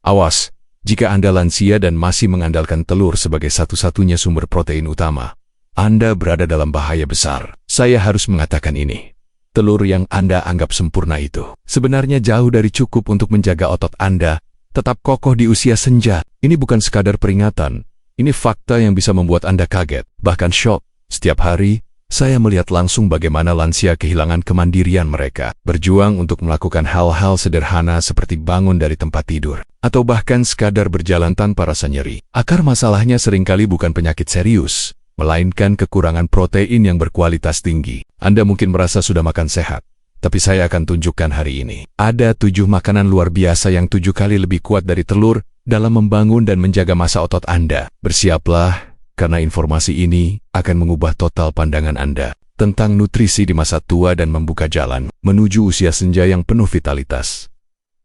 Awas, jika Anda lansia dan masih mengandalkan telur sebagai satu-satunya sumber protein utama, Anda berada dalam bahaya besar. Saya harus mengatakan ini. Telur yang Anda anggap sempurna itu sebenarnya jauh dari cukup untuk menjaga otot Anda tetap kokoh di usia senja. Ini bukan sekadar peringatan. Ini fakta yang bisa membuat Anda kaget, bahkan syok. Setiap hari, saya melihat langsung bagaimana lansia kehilangan kemandirian mereka, berjuang untuk melakukan hal-hal sederhana seperti bangun dari tempat tidur, atau bahkan sekadar berjalan tanpa rasa nyeri. Akar masalahnya seringkali bukan penyakit serius, melainkan kekurangan protein yang berkualitas tinggi. Anda mungkin merasa sudah makan sehat, tapi saya akan tunjukkan hari ini. Ada 7 makanan luar biasa yang 7 kali lebih kuat dari telur dalam membangun dan menjaga massa otot Anda. Bersiaplah, karena informasi ini akan mengubah total pandangan Anda tentang nutrisi di masa tua dan membuka jalan menuju usia senja yang penuh vitalitas.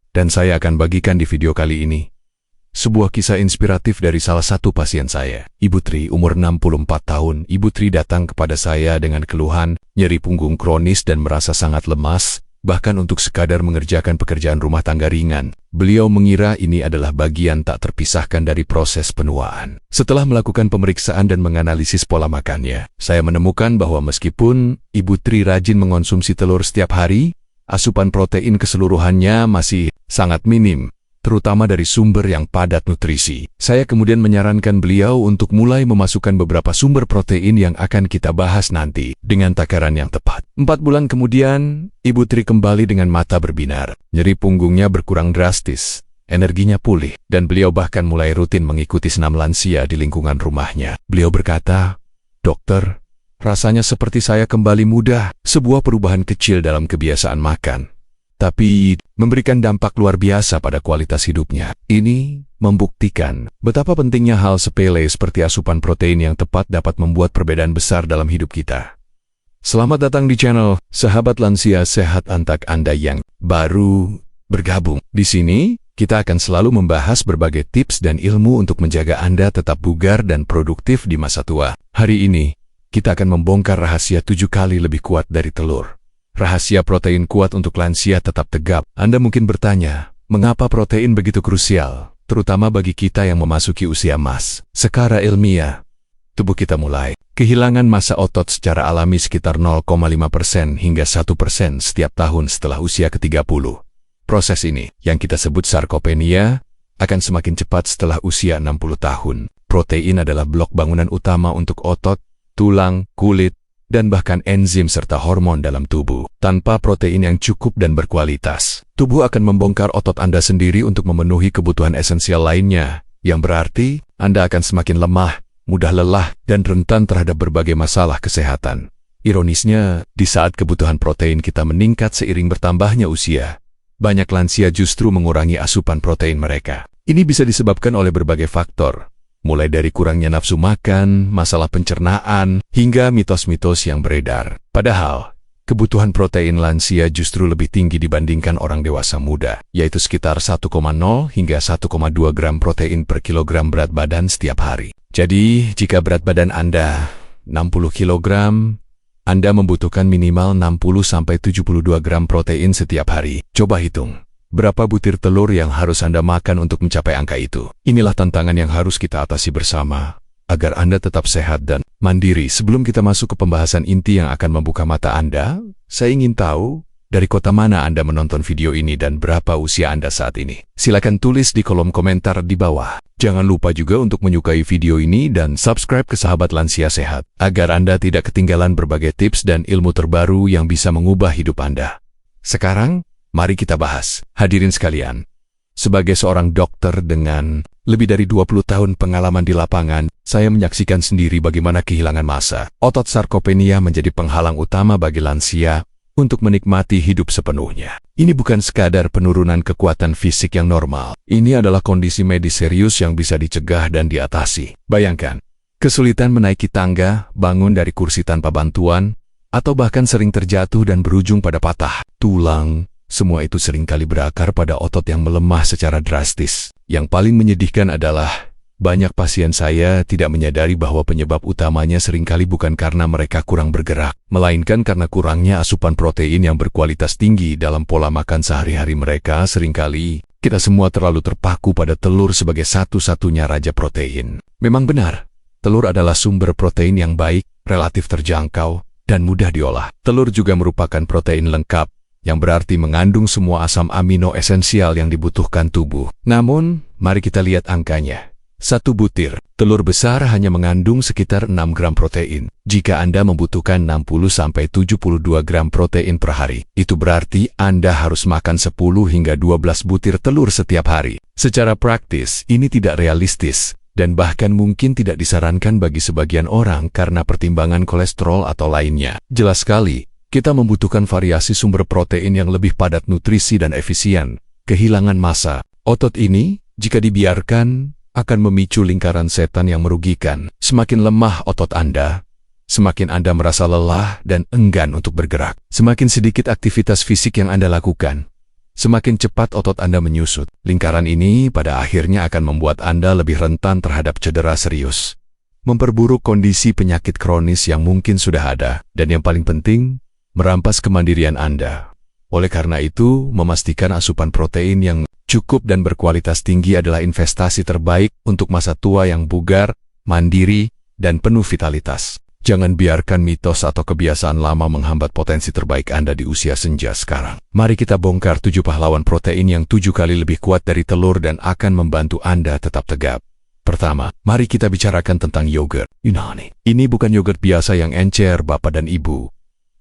Dan saya akan bagikan di video kali ini sebuah kisah inspiratif dari salah satu pasien saya. Ibu Tri, umur 64 tahun. Ibu Tri datang kepada saya dengan keluhan, nyeri punggung kronis dan merasa sangat lemas, bahkan untuk sekadar mengerjakan pekerjaan rumah tangga ringan. Beliau mengira ini adalah bagian tak terpisahkan dari proses penuaan. Setelah melakukan pemeriksaan dan menganalisis pola makannya, saya menemukan bahwa meskipun Ibu Tri rajin mengonsumsi telur setiap hari, asupan protein keseluruhannya masih sangat minim, terutama dari sumber yang padat nutrisi. Saya kemudian menyarankan beliau untuk mulai memasukkan beberapa sumber protein yang akan kita bahas nanti dengan takaran yang tepat. 4 bulan kemudian, Ibu Tri kembali dengan mata berbinar. Nyeri punggungnya berkurang drastis, energinya pulih, dan beliau bahkan mulai rutin mengikuti senam lansia di lingkungan rumahnya. Beliau berkata, "Dokter, rasanya seperti saya kembali muda." Sebuah perubahan kecil dalam kebiasaan makan, tapi memberikan dampak luar biasa pada kualitas hidupnya. Ini membuktikan betapa pentingnya hal sepele seperti asupan protein yang tepat dapat membuat perbedaan besar dalam hidup kita. Selamat datang di channel Sahabat Lansia Sehat untuk Anda yang baru bergabung. Di sini, kita akan selalu membahas berbagai tips dan ilmu untuk menjaga Anda tetap bugar dan produktif di masa tua. Hari ini, kita akan membongkar rahasia 7 kali lebih kuat dari telur. Rahasia protein kuat untuk lansia tetap tegap. Anda mungkin bertanya, mengapa protein begitu krusial, terutama bagi kita yang memasuki usia emas? Secara ilmiah, tubuh kita mulai kehilangan massa otot secara alami sekitar 0,5% hingga 1% setiap tahun setelah usia ke-30. Proses ini, yang kita sebut sarkopenia, akan semakin cepat setelah usia 60 tahun. Protein adalah blok bangunan utama untuk otot, tulang, kulit, dan bahkan enzim serta hormon dalam tubuh. Tanpa protein yang cukup dan berkualitas, tubuh akan membongkar otot Anda sendiri untuk memenuhi kebutuhan esensial lainnya, yang berarti Anda akan semakin lemah, mudah lelah, dan rentan terhadap berbagai masalah kesehatan. Ironisnya, di saat kebutuhan protein kita meningkat seiring bertambahnya usia, banyak lansia justru mengurangi asupan protein mereka. Ini bisa disebabkan oleh berbagai faktor, mulai dari kurangnya nafsu makan, masalah pencernaan, hingga mitos-mitos yang beredar. Padahal, kebutuhan protein lansia justru lebih tinggi dibandingkan orang dewasa muda, yaitu sekitar 1,0 hingga 1,2 gram protein per kilogram berat badan setiap hari. Jadi, jika berat badan Anda 60 kilogram, Anda membutuhkan minimal 60-72 gram protein setiap hari. Coba hitung, berapa butir telur yang harus Anda makan untuk mencapai angka itu? Inilah tantangan yang harus kita atasi bersama, agar Anda tetap sehat dan mandiri. Sebelum kita masuk ke pembahasan inti yang akan membuka mata Anda, saya ingin tahu, dari kota mana Anda menonton video ini dan berapa usia Anda saat ini? Silakan tulis di kolom komentar di bawah. Jangan lupa juga untuk menyukai video ini dan subscribe ke Sahabat Lansia Sehat, agar Anda tidak ketinggalan berbagai tips dan ilmu terbaru yang bisa mengubah hidup Anda. Sekarang, mari kita bahas. Hadirin sekalian, sebagai seorang dokter dengan lebih dari 20 tahun pengalaman di lapangan, saya menyaksikan sendiri bagaimana kehilangan massa otot sarkopenia menjadi penghalang utama bagi lansia untuk menikmati hidup sepenuhnya. Ini bukan sekadar penurunan kekuatan fisik yang normal. Ini adalah kondisi medis serius yang bisa dicegah dan diatasi. Bayangkan, kesulitan menaiki tangga, bangun dari kursi tanpa bantuan, atau bahkan sering terjatuh dan berujung pada patah tulang. Semua itu seringkali berakar pada otot yang melemah secara drastis. Yang paling menyedihkan adalah Banyak pasien saya tidak menyadari bahwa penyebab utamanya seringkali bukan karena mereka kurang bergerak, melainkan karena kurangnya asupan protein yang berkualitas tinggi dalam pola makan sehari-hari mereka. Seringkali, kita semua terlalu terpaku pada telur sebagai satu-satunya raja protein. Memang benar, telur adalah sumber protein yang baik, relatif terjangkau, dan mudah diolah. Telur juga merupakan protein lengkap, yang berarti mengandung semua asam amino esensial yang dibutuhkan tubuh. Namun, mari kita lihat angkanya. Satu butir telur besar hanya mengandung sekitar 6 gram protein. Jika Anda membutuhkan 60-72 gram protein per hari, itu berarti Anda harus makan 10 hingga 12 butir telur setiap hari. Secara praktis, ini tidak realistis, dan bahkan mungkin tidak disarankan bagi sebagian orang karena pertimbangan kolesterol atau lainnya. Jelas sekali, kita membutuhkan variasi sumber protein yang lebih padat nutrisi dan efisien. Kehilangan massa otot ini, jika dibiarkan, akan memicu lingkaran setan yang merugikan. Semakin lemah otot Anda, semakin Anda merasa lelah dan enggan untuk bergerak. Semakin sedikit aktivitas fisik yang Anda lakukan, semakin cepat otot Anda menyusut. Lingkaran ini pada akhirnya akan membuat Anda lebih rentan terhadap cedera serius, memperburuk kondisi penyakit kronis yang mungkin sudah ada, dan yang paling penting, merampas kemandirian Anda. Oleh karena itu, memastikan asupan protein yang cukup dan berkualitas tinggi adalah investasi terbaik untuk masa tua yang bugar, mandiri, dan penuh vitalitas. Jangan biarkan mitos atau kebiasaan lama menghambat potensi terbaik Anda di usia senja sekarang. Mari kita bongkar 7 pahlawan protein yang 7 kali lebih kuat dari telur dan akan membantu Anda tetap tegap. Pertama, mari kita bicarakan tentang yogurt Yunani. Ini bukan yogurt biasa yang encer Bapak dan Ibu.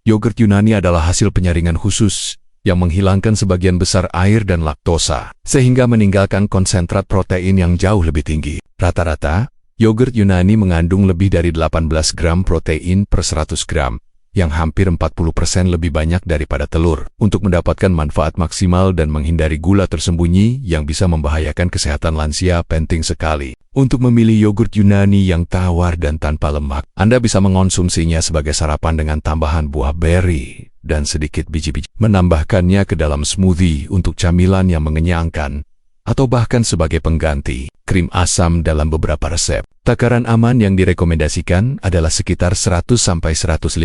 Yogurt Yunani adalah hasil penyaringan khusus yang menghilangkan sebagian besar air dan laktosa, sehingga meninggalkan konsentrat protein yang jauh lebih tinggi. Rata-rata, yogurt Yunani mengandung lebih dari 18 gram protein per 100 gram, yang hampir 40% lebih banyak daripada telur. Untuk mendapatkan manfaat maksimal dan menghindari gula tersembunyi yang bisa membahayakan kesehatan lansia, penting sekali untuk memilih yogurt Yunani yang tawar dan tanpa lemak. Anda bisa mengonsumsinya sebagai sarapan dengan tambahan buah beri dan sedikit biji-biji, menambahkannya ke dalam smoothie untuk camilan yang mengenyangkan, atau bahkan sebagai pengganti krim asam dalam beberapa resep. Takaran aman yang direkomendasikan adalah sekitar 100-150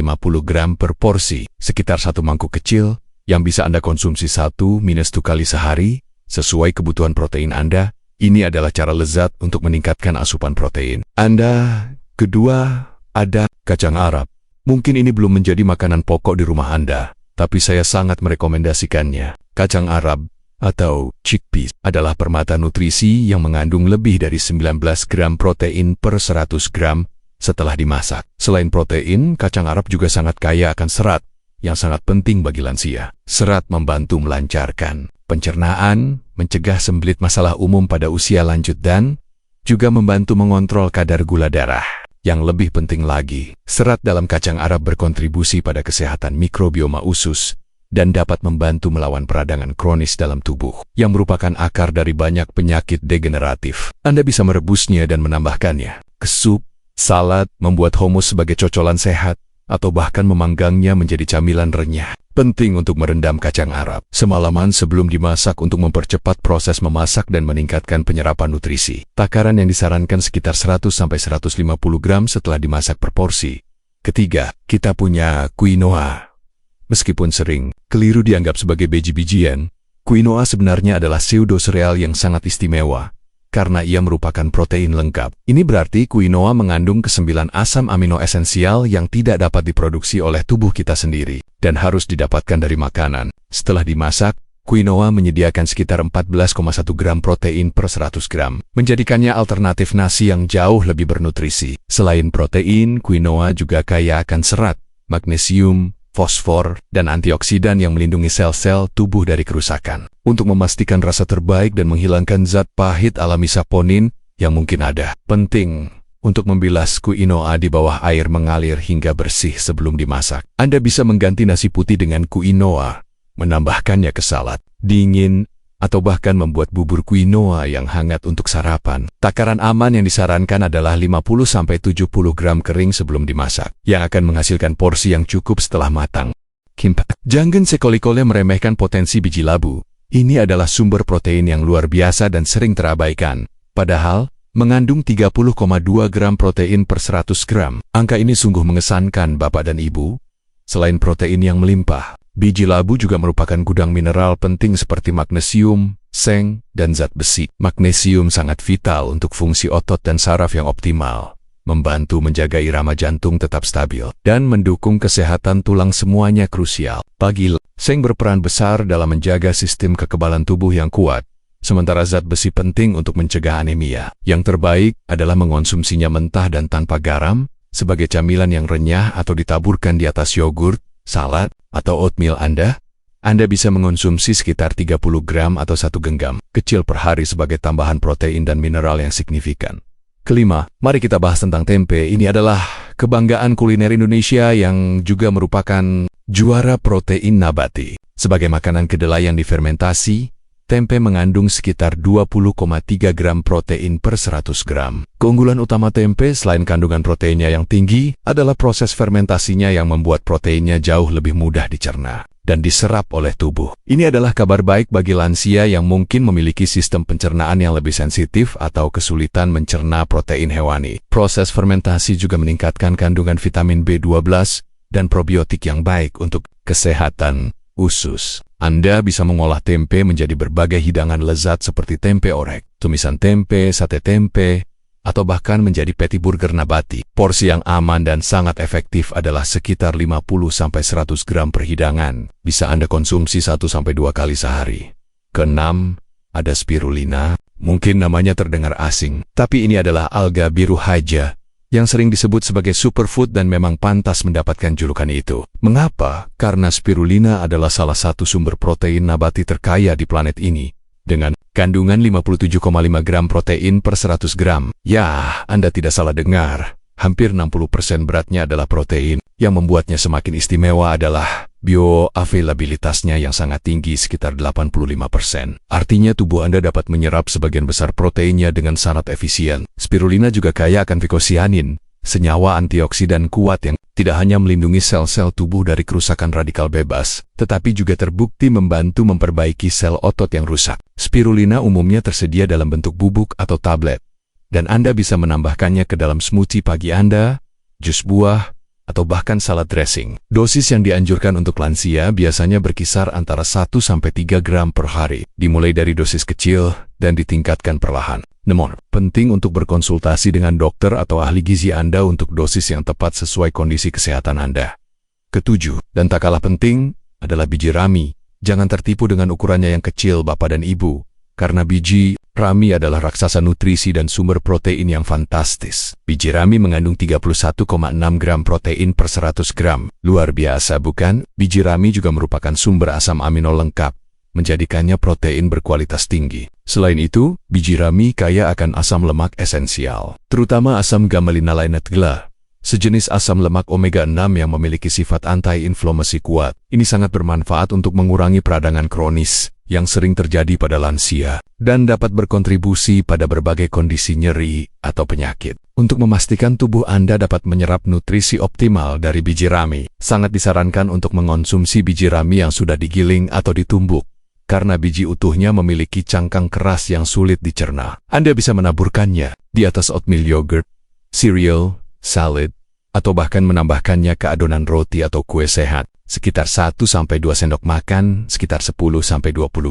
gram per porsi, sekitar 1 mangkuk kecil yang bisa Anda konsumsi 1-2 kali sehari, sesuai kebutuhan protein Anda. Ini adalah cara lezat untuk meningkatkan asupan protein Anda. Kedua, ada kacang Arab. Mungkin ini belum menjadi makanan pokok di rumah Anda, tapi saya sangat merekomendasikannya. Kacang Arab atau chickpeas adalah permata nutrisi yang mengandung lebih dari 19 gram protein per 100 gram setelah dimasak. Selain protein, kacang Arab juga sangat kaya akan serat, yang sangat penting bagi lansia. Serat membantu melancarkan pencernaan, mencegah sembelit masalah umum pada usia lanjut, dan juga membantu mengontrol kadar gula darah. Yang lebih penting lagi, serat dalam kacang Arab berkontribusi pada kesehatan mikrobioma usus dan dapat membantu melawan peradangan kronis dalam tubuh, yang merupakan akar dari banyak penyakit degeneratif. Anda bisa merebusnya dan menambahkannya ke sup, salad, membuat hummus sebagai cocolan sehat, atau bahkan memanggangnya menjadi camilan renyah. Penting untuk merendam kacang Arab semalaman sebelum dimasak untuk mempercepat proses memasak dan meningkatkan penyerapan nutrisi. Takaran yang disarankan sekitar 100-150 gram setelah dimasak per porsi. Ketiga, kita punya quinoa. Meskipun sering keliru dianggap sebagai biji-bijian, quinoa sebenarnya adalah pseudo-sereal yang sangat istimewa karena ia merupakan protein lengkap. Ini berarti quinoa mengandung ke-9 asam amino esensial yang tidak dapat diproduksi oleh tubuh kita sendiri dan harus didapatkan dari makanan. Setelah dimasak, quinoa menyediakan sekitar 14,1 gram protein per 100 gram, menjadikannya alternatif nasi yang jauh lebih bernutrisi. Selain protein, quinoa juga kaya akan serat, magnesium, fosfor, dan antioksidan yang melindungi sel-sel tubuh dari kerusakan. Untuk memastikan rasa terbaik dan menghilangkan zat pahit alami saponin yang mungkin ada, penting untuk membilas quinoa di bawah air mengalir hingga bersih sebelum dimasak. Anda bisa mengganti nasi putih dengan quinoa, menambahkannya ke salad dingin, atau bahkan membuat bubur quinoa yang hangat untuk sarapan. Takaran aman yang disarankan adalah 50-70 gram kering sebelum dimasak, yang akan menghasilkan porsi yang cukup setelah matang. Kimbap. Jangan sekali-kali meremehkan potensi biji labu. Ini adalah sumber protein yang luar biasa dan sering terabaikan. Padahal, mengandung 30,2 gram protein per 100 gram. Angka ini sungguh mengesankan Bapak dan Ibu. Selain protein yang melimpah, biji labu juga merupakan gudang mineral penting seperti magnesium, seng, dan zat besi. Magnesium sangat vital untuk fungsi otot dan saraf yang optimal, membantu menjaga irama jantung tetap stabil, dan mendukung kesehatan tulang semuanya krusial. Seng berperan besar dalam menjaga sistem kekebalan tubuh yang kuat, sementara zat besi penting untuk mencegah anemia. Yang terbaik adalah mengonsumsinya mentah dan tanpa garam, sebagai camilan yang renyah atau ditaburkan di atas yogurt, salad, atau oatmeal Anda. Anda bisa mengonsumsi sekitar 30 gram atau 1 genggam kecil per hari sebagai tambahan protein dan mineral yang signifikan. Kelima, mari kita bahas tentang tempe. Ini adalah kebanggaan kuliner Indonesia yang juga merupakan juara protein nabati. Sebagai makanan kedelai yang difermentasi, tempe mengandung sekitar 20,3 gram protein per 100 gram. Keunggulan utama tempe selain kandungan proteinnya yang tinggi adalah proses fermentasinya yang membuat proteinnya jauh lebih mudah dicerna dan diserap oleh tubuh. Ini adalah kabar baik bagi lansia yang mungkin memiliki sistem pencernaan yang lebih sensitif atau kesulitan mencerna protein hewani. Proses fermentasi juga meningkatkan kandungan vitamin B12 dan probiotik yang baik untuk kesehatan usus. Anda bisa mengolah tempe menjadi berbagai hidangan lezat seperti tempe orek, tumisan tempe, sate tempe, atau bahkan menjadi patty burger nabati. Porsi yang aman dan sangat efektif adalah sekitar 50-100 gram per hidangan. Bisa Anda konsumsi 1-2 kali sehari. Keenam, ada spirulina. Mungkin namanya terdengar asing, tapi ini adalah alga biru haja yang sering disebut sebagai superfood dan memang pantas mendapatkan julukan itu. Mengapa? Karena spirulina adalah salah satu sumber protein nabati terkaya di planet ini, dengan kandungan 57,5 gram protein per 100 gram. Ya, Anda tidak salah dengar. Hampir 60% beratnya adalah protein. Yang membuatnya semakin istimewa adalah bioavailabilitasnya yang sangat tinggi, sekitar 85%. Artinya tubuh Anda dapat menyerap sebagian besar proteinnya dengan sangat efisien. Spirulina juga kaya akan fikosianin, senyawa antioksidan kuat yang tidak hanya melindungi sel-sel tubuh dari kerusakan radikal bebas, tetapi juga terbukti membantu memperbaiki sel otot yang rusak. Spirulina umumnya tersedia dalam bentuk bubuk atau tablet, dan Anda bisa menambahkannya ke dalam smoothie pagi Anda, jus buah, atau bahkan salad dressing. Dosis yang dianjurkan untuk lansia biasanya berkisar antara 1-3 gram per hari, dimulai dari dosis kecil dan ditingkatkan perlahan. Namun, penting untuk berkonsultasi dengan dokter atau ahli gizi Anda untuk dosis yang tepat sesuai kondisi kesehatan Anda. Ketujuh, dan tak kalah penting, adalah biji rami. Jangan tertipu dengan ukurannya yang kecil, Bapak dan Ibu, karena biji rami adalah raksasa nutrisi dan sumber protein yang fantastis. Biji rami mengandung 31,6 gram protein per 100 gram. Luar biasa, bukan? Biji rami juga merupakan sumber asam amino lengkap, menjadikannya protein berkualitas tinggi. Selain itu, biji rami kaya akan asam lemak esensial, terutama asam gamelinoleinate GLA, sejenis asam lemak omega 6 yang memiliki sifat anti-inflamasi kuat. Ini sangat bermanfaat untuk mengurangi peradangan kronis yang sering terjadi pada lansia dan dapat berkontribusi pada berbagai kondisi nyeri atau penyakit. Untuk memastikan tubuh Anda dapat menyerap nutrisi optimal dari biji rami, sangat disarankan untuk mengonsumsi biji rami yang sudah digiling atau ditumbuk, karena biji utuhnya memiliki cangkang keras yang sulit dicerna. Anda bisa menaburkannya di atas oatmeal yogurt, cereal, salad, atau bahkan menambahkannya ke adonan roti atau kue sehat. Sekitar 1-2 sendok makan, sekitar 10-20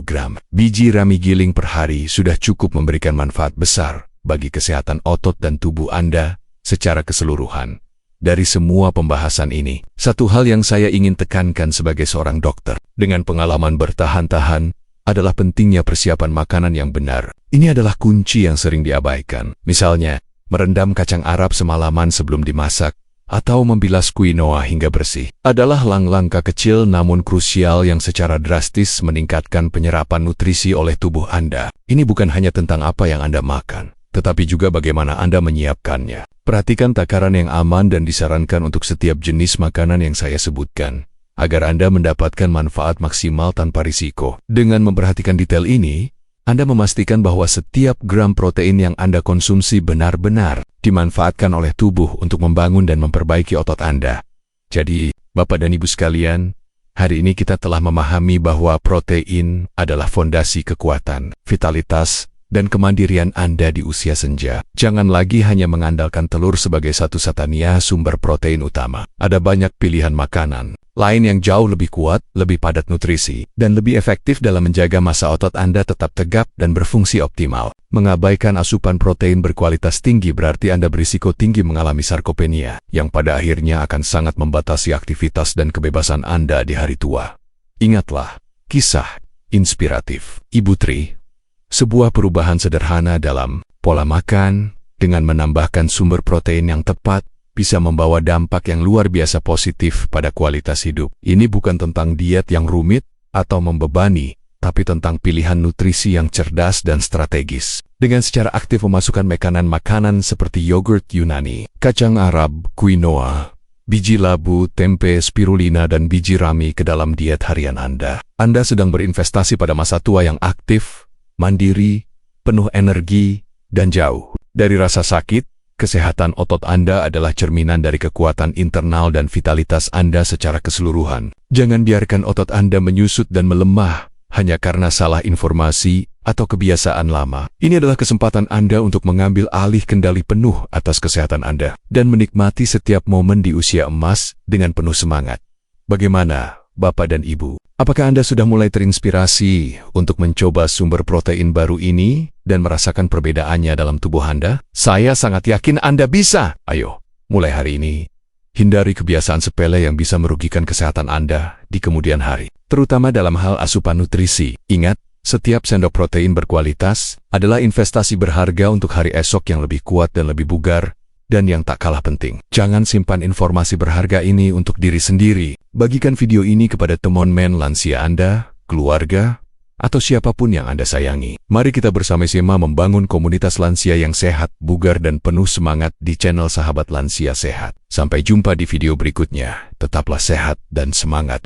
gram. Biji rami giling per hari sudah cukup memberikan manfaat besar bagi kesehatan otot dan tubuh Anda secara keseluruhan. Dari semua pembahasan ini, satu hal yang saya ingin tekankan sebagai seorang dokter dengan pengalaman bertahan-tahan adalah pentingnya persiapan makanan yang benar. Ini adalah kunci yang sering diabaikan. Misalnya, merendam kacang Arab semalaman sebelum dimasak, atau membilas quinoa hingga bersih, adalah langkah kecil namun krusial yang secara drastis meningkatkan penyerapan nutrisi oleh tubuh Anda. Ini bukan hanya tentang apa yang Anda makan, tetapi juga bagaimana Anda menyiapkannya. Perhatikan takaran yang aman dan disarankan untuk setiap jenis makanan yang saya sebutkan, agar Anda mendapatkan manfaat maksimal tanpa risiko. Dengan memperhatikan detail ini, Anda memastikan bahwa setiap gram protein yang Anda konsumsi benar-benar dimanfaatkan oleh tubuh untuk membangun dan memperbaiki otot Anda. Jadi, Bapak dan Ibu sekalian, hari ini kita telah memahami bahwa protein adalah fondasi kekuatan, vitalitas, dan kemandirian Anda di usia senja. Jangan lagi hanya mengandalkan telur sebagai satu-satunya sumber protein utama. Ada banyak pilihan makanan lain yang jauh lebih kuat, lebih padat nutrisi, dan lebih efektif dalam menjaga massa otot Anda tetap tegap dan berfungsi optimal. Mengabaikan asupan protein berkualitas tinggi berarti Anda berisiko tinggi mengalami sarkopenia, yang pada akhirnya akan sangat membatasi aktivitas dan kebebasan Anda di hari tua. Ingatlah, kisah inspiratif Ibu Tri, sebuah perubahan sederhana dalam pola makan, dengan menambahkan sumber protein yang tepat, bisa membawa dampak yang luar biasa positif pada kualitas hidup. Ini bukan tentang diet yang rumit atau membebani, tapi tentang pilihan nutrisi yang cerdas dan strategis. Dengan secara aktif memasukkan makanan seperti yogurt Yunani, kacang Arab, quinoa, biji labu, tempe, spirulina, dan biji rami ke dalam diet harian Anda. Anda sedang berinvestasi pada masa tua yang aktif, mandiri, penuh energi, dan jauh dari rasa sakit. Kesehatan otot Anda adalah cerminan dari kekuatan internal dan vitalitas Anda secara keseluruhan. Jangan biarkan otot Anda menyusut dan melemah hanya karena salah informasi atau kebiasaan lama. Ini adalah kesempatan Anda untuk mengambil alih kendali penuh atas kesehatan Anda dan menikmati setiap momen di usia emas dengan penuh semangat. Bagaimana, Bapak dan Ibu? Apakah Anda sudah mulai terinspirasi untuk mencoba sumber protein baru ini dan merasakan perbedaannya dalam tubuh Anda? Saya sangat yakin Anda bisa. Ayo, mulai hari ini, hindari kebiasaan sepele yang bisa merugikan kesehatan Anda di kemudian hari, terutama dalam hal asupan nutrisi. Ingat, setiap sendok protein berkualitas adalah investasi berharga untuk hari esok yang lebih kuat dan lebih bugar. Dan yang tak kalah penting, jangan simpan informasi berharga ini untuk diri sendiri. Bagikan video ini kepada teman lansia Anda, keluarga, atau siapapun yang Anda sayangi. Mari kita bersama-sama membangun komunitas lansia yang sehat, bugar, dan penuh semangat di channel Sahabat Lansia Sehat. Sampai jumpa di video berikutnya. Tetaplah sehat dan semangat.